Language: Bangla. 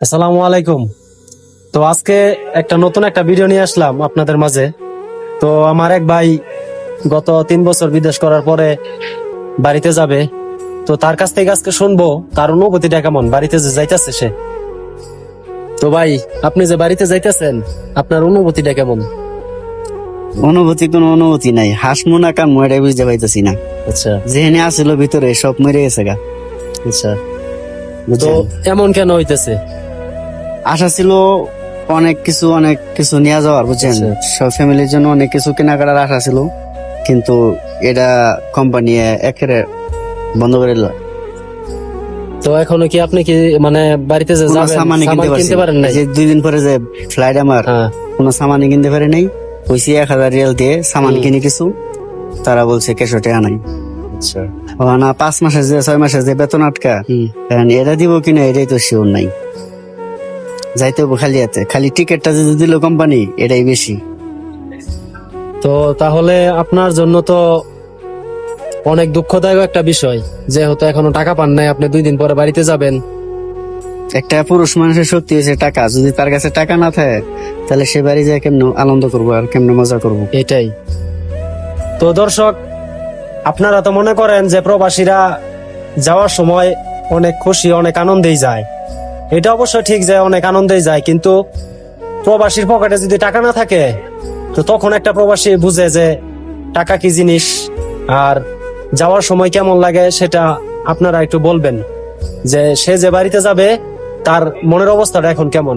আসসালামু আলাইকুম। তো আজকে নতুন একটা ভিডিও নিয়ে আসলাম আপনাদের মাঝে। তো আমার এক ভাই গত 3 বছর বিদেশ করার পরে বাড়িতে যাবে। তো তার কাছ থেকে আজকে শুনবো তার অনুভূতিটা কেমন, বাড়িতে যে যাইতেছে সে। তো ভাই, আপনি যে বাড়িতে যাইতেছেন, আপনার অনুভূতিটা কেমন? কোনো অনুভূতি নাই, হাসমু না কানমু এটাই বুঝতে পাইতেছি না। আচ্ছা যেখানে আসিল ভিতরে সব মরে গেছে গা। আচ্ছা। তো বুঝছেন? এমন কেন হইতেছে? আশা ছিল অনেক কিছু নিয়ে যাওয়ার, বুঝছেন, আচ্ছা। সব ফ্যামিলির জন্য অনেক কিছু কেনাকাটার আশা ছিল, কিন্তু এটা কোম্পানি একেবারে বন্ধ করে দিল। তো এখনো কি আপনি কি মানে বাড়িতে যে কোনো যাবেন সামানই সামান কিনতে কিনতে পারেন নাই? যে 2 দিন পরে যে ফ্লাইট আমার, হ্যাঁ। কোনো সামানই কিনতে পারে নাই। কইছি 1000 রিয়াল দিয়ে সামান কিনে কিছু, তারা বলছে কেশটে আনাই। আচ্ছা। না 5 মাসের যে 6 মাসের যে বেতন আটকা, এখন এটা দিব কিনা এটাই তো শিওর নাই। যাইতে হবে খালি হাতে, খালি টিকিটটা যদি দিল কোম্পানি এটাই বেশি। তো তাহলে আপনার জন্য তো অনেক দুঃখদায়ক একটা বিষয়, যেহেতু এখনো টাকা পান নাই, আপনি 2 দিন পরে বাড়িতে যাবেন। একটা পুরুষ মানুষের শক্তি হয়েছে টাকা, যদি তার কাছে টাকা না থাকে তাহলে সে বাড়ি যায় কেমনে আনন্দ করবো আর কেমনে মজা করবো। এটাই তো দর্শক, আপনারা তো মনে করেন যে প্রবাসীরা যাওয়ার সময় অনেক খুশি, অনেক আনন্দেই যায়। এটা অবশ্য ঠিক যে অনেক আনন্দেই যায়, কিন্তু প্রবাসীর পকেটে যদি টাকা না থাকে, তো তখন একটা প্রবাসী বুঝে যে টাকা কি জিনিস আর যাওয়ার সময় কেমন লাগে। সেটা আপনারা একটু বলবেন যে সে যে বাড়িতে যাবে তার মনের অবস্থাটা এখন কেমন।